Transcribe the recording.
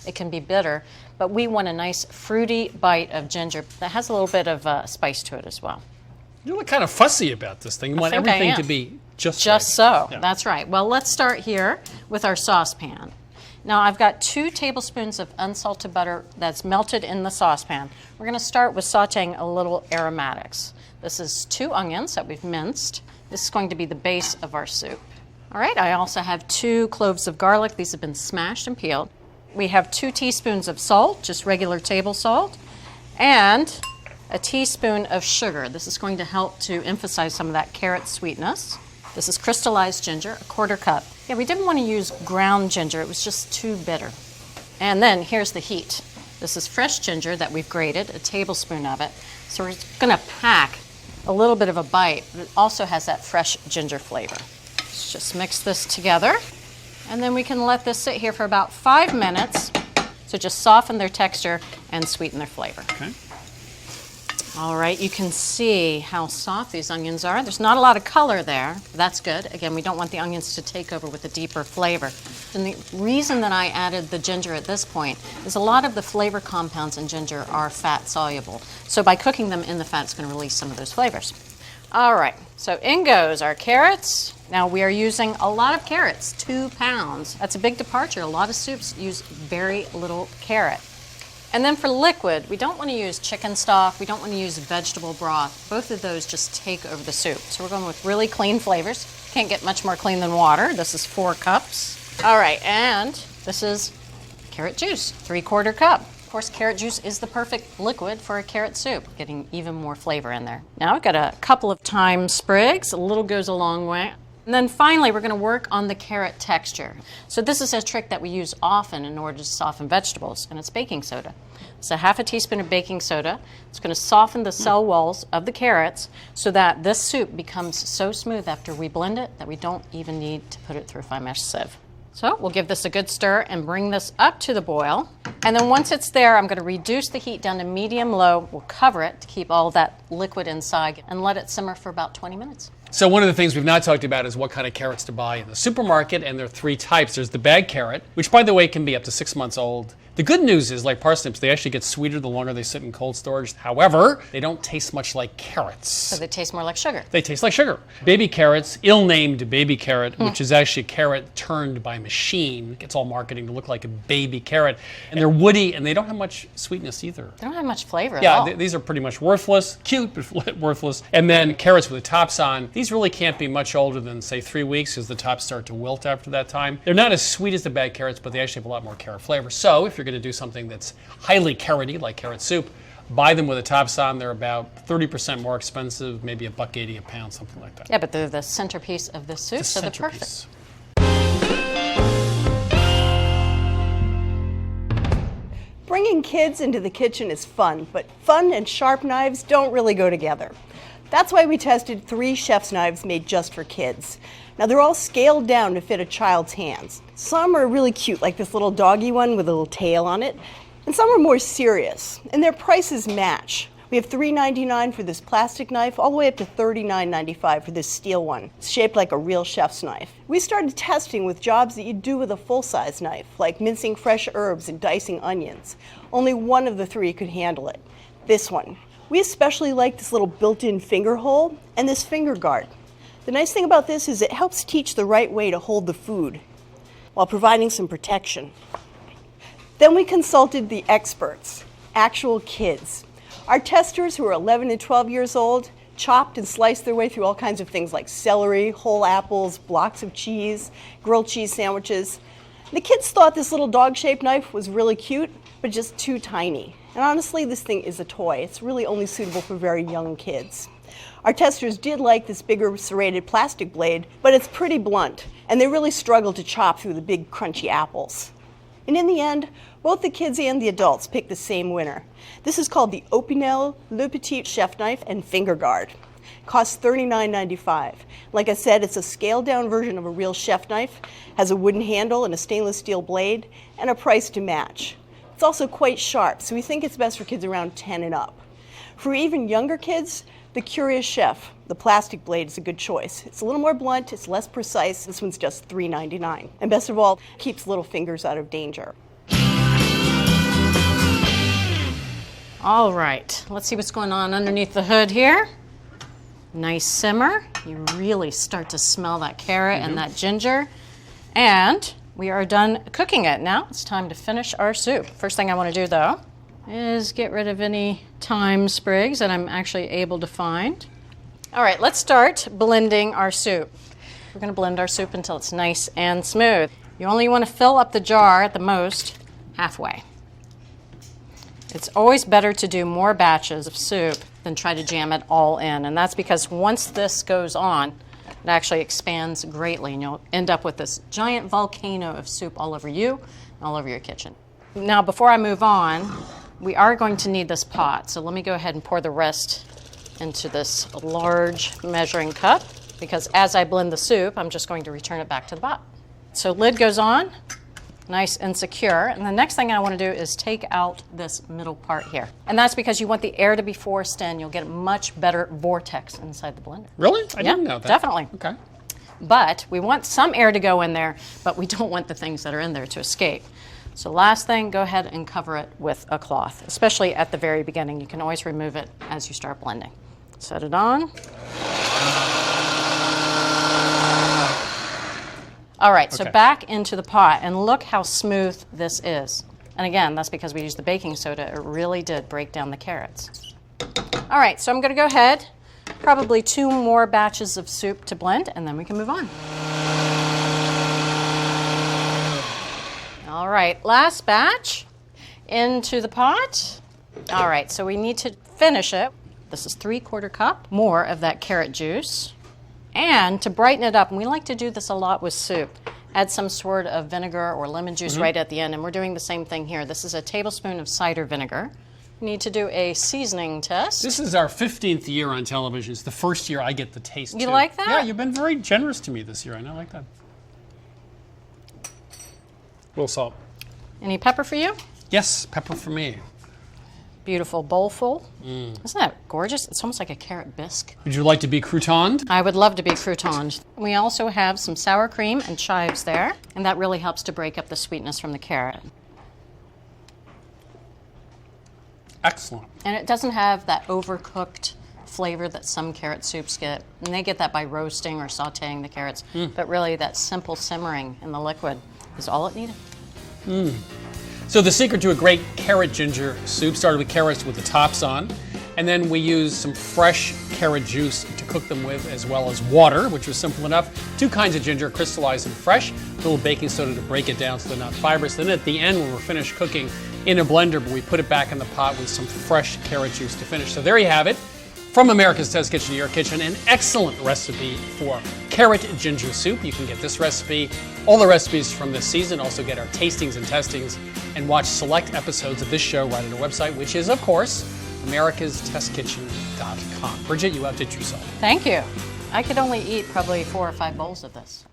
It can be bitter, but we want a nice fruity bite of ginger that has a little bit of spice to it as well. You look kind of fussy about this thing. You want everything to be just right. So. Yeah. That's right. Well, let's start here with our saucepan. Now, I've got 2 tablespoons of unsalted butter that's melted in the saucepan. We're going to start with sauteing a little aromatics. This is 2 onions that we've minced. This is going to be the base of our soup. All right, I also have 2 cloves of garlic. These have been smashed and peeled. We have 2 teaspoons of salt, just regular table salt, and a teaspoon of sugar. This is going to help to emphasize some of that carrot sweetness. This is crystallized ginger, a 1/4 cup. Yeah, we didn't want to use ground ginger. It was just too bitter. And then here's the heat. This is fresh ginger that we've grated, a tablespoon of it. So we're going to pack a little bit of a bite, but it also has that fresh ginger flavor. Let's just mix this together. And then we can let this sit here for about 5 minutes to just soften their texture and sweeten their flavor. Okay. All right, you can see how soft these onions are. There's not a lot of color there. That's good. Again, we don't want the onions to take over with a deeper flavor. And the reason that I added the ginger at this point is a lot of the flavor compounds in ginger are fat soluble. So by cooking them in the fat, it's going to release some of those flavors. All right, so in goes our carrots. Now we are using a lot of carrots, 2 pounds. That's a big departure. A lot of soups use very little carrot. And then for liquid, we don't want to use chicken stock. We don't want to use vegetable broth. Both of those just take over the soup. So we're going with really clean flavors. Can't get much more clean than water. This is 4 cups. All right, and this is carrot juice, 3/4 cup. Of course, carrot juice is the perfect liquid for a carrot soup, getting even more flavor in there. Now I've got a couple of thyme sprigs. A little goes a long way. And then finally, we're going to work on the carrot texture. So this is a trick that we use often in order to soften vegetables, and it's baking soda. So 1/2 teaspoon of baking soda. It's going to soften the cell walls of the carrots so that this soup becomes so smooth after we blend it that we don't even need to put it through a fine mesh sieve. So we'll give this a good stir and bring this up to the boil. And then once it's there, I'm going to reduce the heat down to medium-low. We'll cover it to keep all that liquid inside and let it simmer for about 20 minutes. So one of the things we've not talked about is what kind of carrots to buy in the supermarket, and there are 3 types. There's the bag carrot, which, by the way, can be up to 6 months old. The good news is, like parsnips, they actually get sweeter the longer they sit in cold storage. However, they don't taste much like carrots. So they taste more like sugar. They taste like sugar. Baby carrots, ill-named baby carrot, which is actually a carrot turned by machine. It's all marketing to look like a baby carrot. And they're woody, and they don't have much sweetness either. They don't have much flavor at all. Yeah, these are pretty much worthless. Cute, but worthless. And then carrots with the tops on. These really can't be much older than, say, 3 weeks, because the tops start to wilt after that time. They're not as sweet as the bag carrots, but they actually have a lot more carrot flavor. So if you're going to do something that's highly carroty, like carrot soup, buy them with the tops on. They're about 30% more expensive, maybe $1.80 a pound, something like that. Yeah, but they're the centerpiece of the soup, so they're perfect. Bringing kids into the kitchen is fun, but fun and sharp knives don't really go together. That's why we tested 3 chef's knives made just for kids. Now they're all scaled down to fit a child's hands. Some are really cute, like this little doggy one with a little tail on it, and some are more serious, and their prices match. We have $3.99 for this plastic knife, all the way up to $39.95 for this steel one. It's shaped like a real chef's knife. We started testing with jobs that you do with a full-size knife, like mincing fresh herbs and dicing onions. Only one of the 3 could handle it, this one. We especially like this little built-in finger hole and this finger guard. The nice thing about this is it helps teach the right way to hold the food while providing some protection. Then we consulted the experts, actual kids. Our testers, who are 11 and 12 years old, chopped and sliced their way through all kinds of things like celery, whole apples, blocks of cheese, grilled cheese sandwiches. The kids thought this little dog-shaped knife was really cute, but just too tiny. And honestly, this thing is a toy. It's really only suitable for very young kids. Our testers did like this bigger serrated plastic blade, but it's pretty blunt, and they really struggled to chop through the big crunchy apples. And in the end, both the kids and the adults picked the same winner. This is called the Opinel Le Petit Chef Knife and Finger Guard. It costs $39.95. Like I said, it's a scaled down version of a real chef knife, has a wooden handle and a stainless steel blade, and a price to match. It's also quite sharp, so we think it's best for kids around 10 and up. For even younger kids, the Curious Chef, the plastic blade, is a good choice. It's a little more blunt, it's less precise. This one's just $3.99. And best of all, keeps little fingers out of danger. All right, let's see what's going on underneath the hood here. Nice simmer. You really start to smell that carrot and that ginger. And we are done cooking it. Now it's time to finish our soup. First thing I want to do, though, is get rid of any thyme sprigs that I'm actually able to find. All right, let's start blending our soup. We're going to blend our soup until it's nice and smooth. You only want to fill up the jar at the most halfway. It's always better to do more batches of soup than try to jam it all in. And that's because once this goes on, it actually expands greatly, and you'll end up with this giant volcano of soup all over you and all over your kitchen. Now, before I move on, we are going to need this pot. So let me go ahead and pour the rest into this large measuring cup, because as I blend the soup, I'm just going to return it back to the pot. So lid goes on, nice and secure. And the next thing I want to do is take out this middle part here. And that's because you want the air to be forced in. You'll get a much better vortex inside the blender. Really? I didn't know that. Definitely. Okay. But we want some air to go in there, but we don't want the things that are in there to escape. So last thing, go ahead and cover it with a cloth, especially at the very beginning. You can always remove it as you start blending. Set it on. All right, so Okay. back into the pot, and look how smooth this is. And again, that's because we used the baking soda. It really did break down the carrots. All right, so I'm going to go ahead, probably 2 more batches of soup to blend, and then we can move on. All right, last batch into the pot. All right, so we need to finish it. This is 3/4 cup more of that carrot juice. And to brighten it up, and we like to do this a lot with soup, add some sort of vinegar or lemon juice right at the end, and we're doing the same thing here. This is a tablespoon of cider vinegar. We need to do a seasoning test. This is our 15th year on television. It's the first year I get the taste. You too. like that? Yeah, you've been very generous to me this year. I know, I like that. A little salt. Any pepper for you? Yes, pepper for me. Beautiful bowlful. Isn't that gorgeous? It's almost like a carrot bisque. Would you like to be croutoned? I would love to be croutoned. We also have some sour cream and chives there, and that really helps to break up the sweetness from the carrot. Excellent. And it doesn't have that overcooked flavor that some carrot soups get. And they get that by roasting or sauteing the carrots. But really, that simple simmering in the liquid is all it needed. So the secret to a great carrot ginger soup started with carrots with the tops on, and then we used some fresh carrot juice to cook them with, as well as water, which was simple enough. 2 kinds of ginger, crystallized and fresh, a little baking soda to break it down so they're not fibrous. Then at the end, when we're finished cooking in a blender, we put it back in the pot with some fresh carrot juice to finish. So there you have it. From America's Test Kitchen to your kitchen, an excellent recipe for carrot ginger soup. You can get this recipe, all the recipes from this season, also get our tastings and testings, and watch select episodes of this show right on our website, which is, of course, americastestkitchen.com. Bridget, you outdid yourself. Thank you. I could only eat probably 4 or 5 bowls of this.